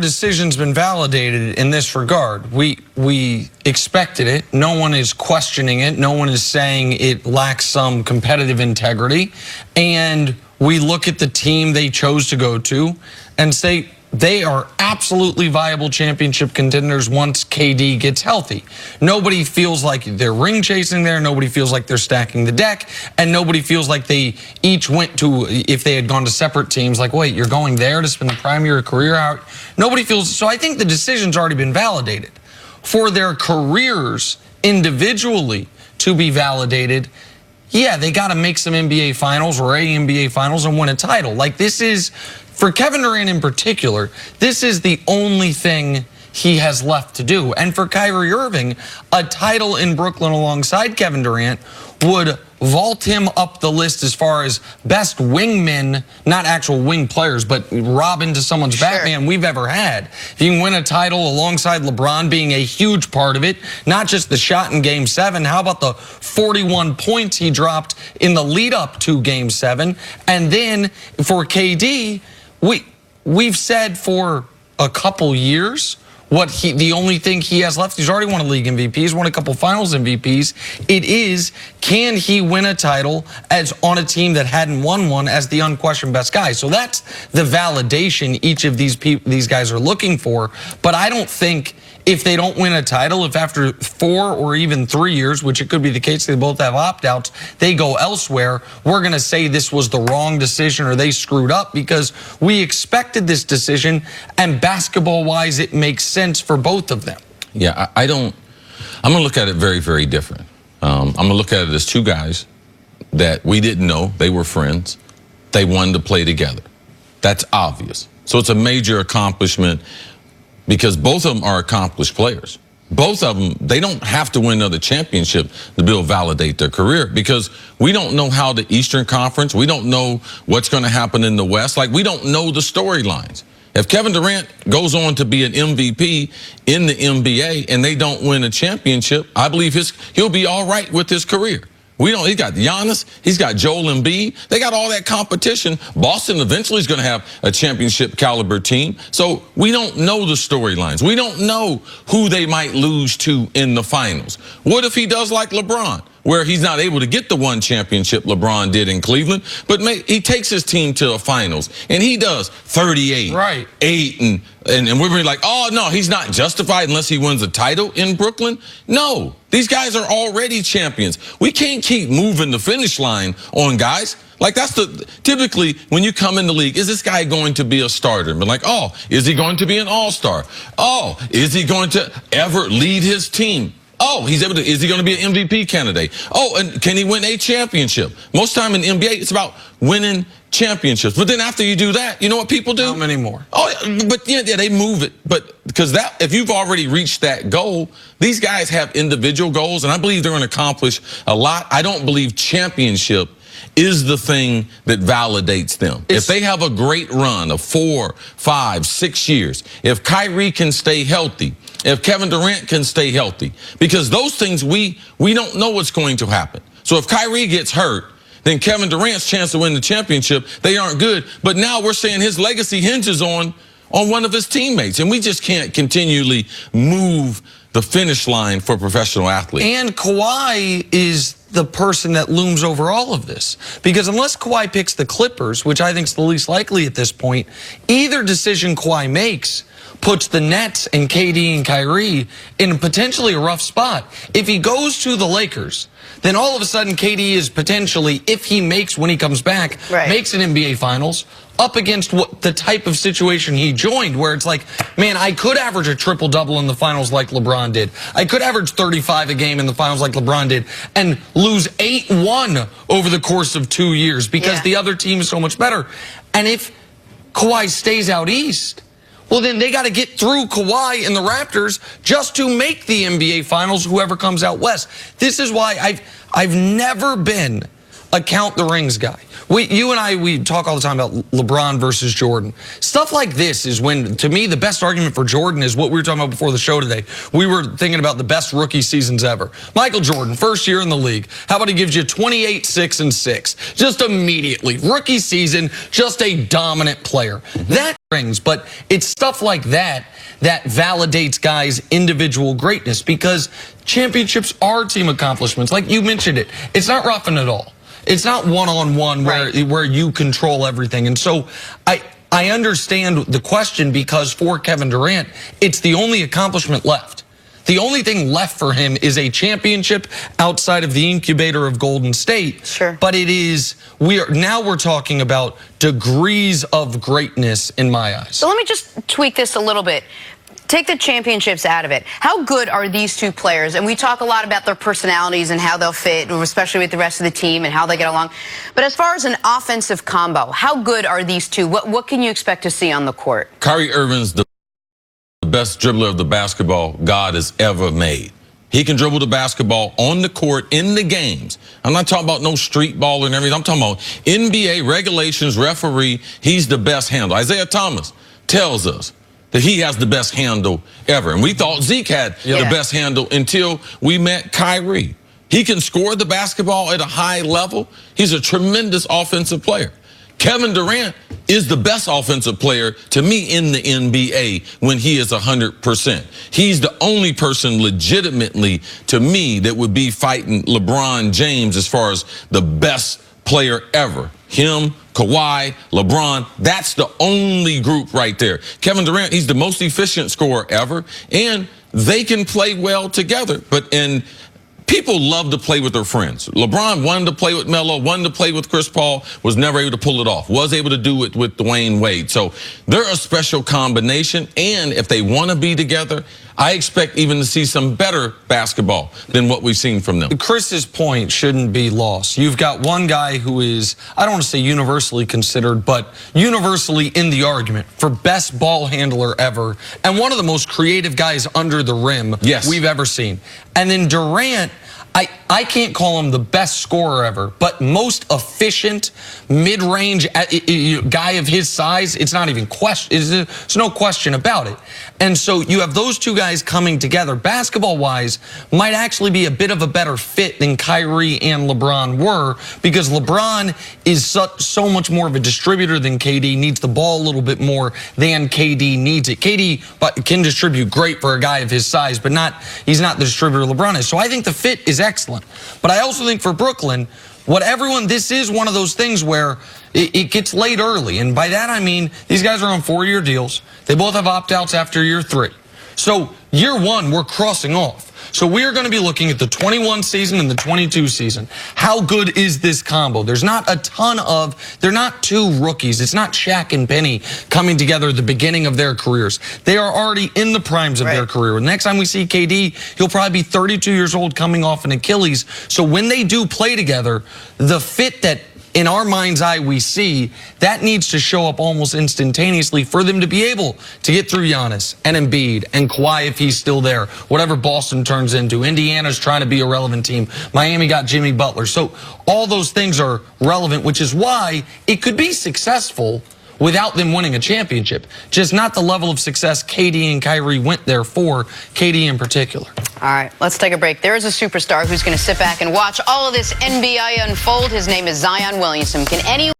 Decision's been validated in this regard. We expected it. No one is questioning it. No one is saying it lacks some competitive integrity. And we look at the team they chose to go to and say they are absolutely viable championship contenders once KD gets healthy. Nobody feels like they're ring chasing there. Nobody feels like they're stacking the deck. And nobody feels like they each went to, if they had gone to separate teams, like, wait, you're going there to spend the prime of your career out? Nobody feels, so I think the decision's already been validated. For their careers individually to be validated, yeah, they got to make some NBA finals or a NBA finals and win a title. Like, this is, for Kevin Durant in particular, this is the only thing he has left to do. And for Kyrie Irving, a title in Brooklyn alongside Kevin Durant would vault him up the list as far as best wingmen, not actual wing players, but Robin to someone's Batman we've ever had. If you can win a title alongside LeBron being a huge part of it, not just the shot in Game 7, how about the 41 points he dropped in the lead up to Game 7? And then for KD, we've said for a couple years the only thing he has left, he's already won a league MVP, he's won a couple finals MVPs. It is, can he win a title as on a team that hadn't won one as the unquestioned best guy? So that's the validation each of these guys are looking for. But I don't think if they don't win a title, if after 4 or even 3 years, which it could be the case, they both have opt-outs, they go elsewhere, we're going to say this was the wrong decision or they screwed up, because we expected this decision, and basketball-wise, it makes sense for both of them. Yeah, I'm going to look at it very, very different. I'm going to look at it as two guys that we didn't know. They were friends. They wanted to play together. That's obvious. So it's a major accomplishment, because both of them are accomplished players. Both of them, they don't have to win another championship to validate their career, because we don't know how the Eastern Conference, we don't know what's going to happen in the West. Like, we don't know the storylines. If Kevin Durant goes on to be an MVP in the NBA and they don't win a championship, I believe he'll be all right with his career. He's got Giannis, he's got Joel Embiid, they got all that competition. Boston eventually is going to have a championship caliber team. So we don't know the storylines. We don't know who they might lose to in the finals. What if he does like LeBron, where he's not able to get the one championship LeBron did in Cleveland, but he takes his team to a finals and he does 38, 8, and we're like, oh no, he's not justified unless he wins a title in Brooklyn. No, these guys are already champions. We can't keep moving the finish line on guys. Like, that's typically when you come in the league, is this guy going to be a starter? But like, oh, is he going to be an all-star? Oh, is he going to ever lead his team? Oh, is he going to be an MVP candidate? Oh, and can he win a championship? Most time in the NBA, it's about winning championships. But then after you do that, you know what people do? How many more? Oh, but yeah, they move it. But because if you've already reached that goal, these guys have individual goals, and I believe they're going to accomplish a lot. I don't believe championship is the thing that validates them. If they have a great run of 4, 5, 6 years, if Kyrie can stay healthy, if Kevin Durant can stay healthy, because those things we don't know what's going to happen. So if Kyrie gets hurt, then Kevin Durant's chance to win the championship, they aren't good. But now we're saying his legacy hinges on one of his teammates, and we just can't continually move the finish line for professional athletes. And Kawhi is the person that looms over all of this, because unless Kawhi picks the Clippers, which I think is the least likely at this point, either decision Kawhi makes puts the Nets and KD and Kyrie in potentially a rough spot. If he goes to the Lakers, then all of a sudden KD is potentially, if he makes, when he comes back, makes an NBA Finals, up against the type of situation he joined, where it's like, man, I could average a triple-double in the finals like LeBron did. I could average 35 a game in the finals like LeBron did and lose 8-1 over the course of 2 years because the other team is so much better. And if Kawhi stays out east, well, then they got to get through Kawhi and the Raptors just to make the NBA Finals, whoever comes out west. This is why I've never been a count the rings guy. You and I, we talk all the time about LeBron versus Jordan. Stuff like this is when, to me, the best argument for Jordan is what we were talking about before the show today. We were thinking about the best rookie seasons ever. Michael Jordan, first year in the league. How about he gives you 28, 6, and 6? Just immediately. Rookie season, just a dominant player. That rings, but it's stuff like that that validates guys' individual greatness, because championships are team accomplishments. Like you mentioned it. It's not roughing it all. It's not one-on-one where you control everything. And so I understand the question, because for Kevin Durant, it's the only accomplishment left. The only thing left for him is a championship outside of the incubator of Golden State. Sure. But it is, now we're talking about degrees of greatness in my eyes. So let me just tweak this a little bit. Take the championships out of it. How good are these two players? And we talk a lot about their personalities and how they'll fit, especially with the rest of the team and how they get along. But as far as an offensive combo, how good are these two? What can you expect to see on the court? Kyrie Irving's the best dribbler of the basketball God has ever made. He can dribble the basketball on the court in the games. I'm not talking about no street ball and everything. I'm talking about NBA regulations, referee. He's the best handle. Isaiah Thomas tells us that he has the best handle ever. And we thought Zeke had the best handle until we met Kyrie. He can score the basketball at a high level. He's a tremendous offensive player. Kevin Durant is the best offensive player to me in the NBA when he is 100%. He's the only person legitimately to me that would be fighting LeBron James as far as the best player ever. Him, Kawhi, LeBron, that's the only group right there. Kevin Durant, he's the most efficient scorer ever, and they can play well together. People love to play with their friends. LeBron wanted to play with Melo, wanted to play with Chris Paul, was never able to pull it off, was able to do it with Dwayne Wade. So they're a special combination, and if they want to be together, I expect even to see some better basketball than what we've seen from them. Chris's point shouldn't be lost. You've got one guy who is, I don't want to say universally considered, but universally in the argument for best ball handler ever, and one of the most creative guys under the rim we've ever seen. And then Durant, I can't call him the best scorer ever, but most efficient mid-range guy of his size. It's not even question. There's no question about it. And so you have those two guys coming together, basketball-wise, might actually be a bit of a better fit than Kyrie and LeBron were, because LeBron is so much more of a distributor than KD, needs the ball a little bit more than KD needs it. KD can distribute great for a guy of his size, but he's not the distributor LeBron is. So I think the fit is excellent. But I also think for Brooklyn, this is one of those things where it gets late early. And by that I mean these guys are on 4-year deals. They both have opt-outs after year 3. So year 1, we're crossing off. So we are going to be looking at the 21 season and the 22 season. How good is this combo? There's not a ton they're not two rookies. It's not Shaq and Penny coming together at the beginning of their careers. They are already in the primes of their career. The next time we see KD, he'll probably be 32 years old coming off an Achilles. So when they do play together, the fit that in our mind's eye we see, that needs to show up almost instantaneously for them to be able to get through Giannis and Embiid and Kawhi if he's still there, whatever Boston turns into. Indiana's trying to be a relevant team. Miami got Jimmy Butler. So all those things are relevant, which is why it could be successful without them winning a championship. Just not the level of success KD and Kyrie went there for, KD in particular. All right, let's take a break. There is a superstar who's going to sit back and watch all of this NBA unfold. His name is Zion Williamson. Can anyone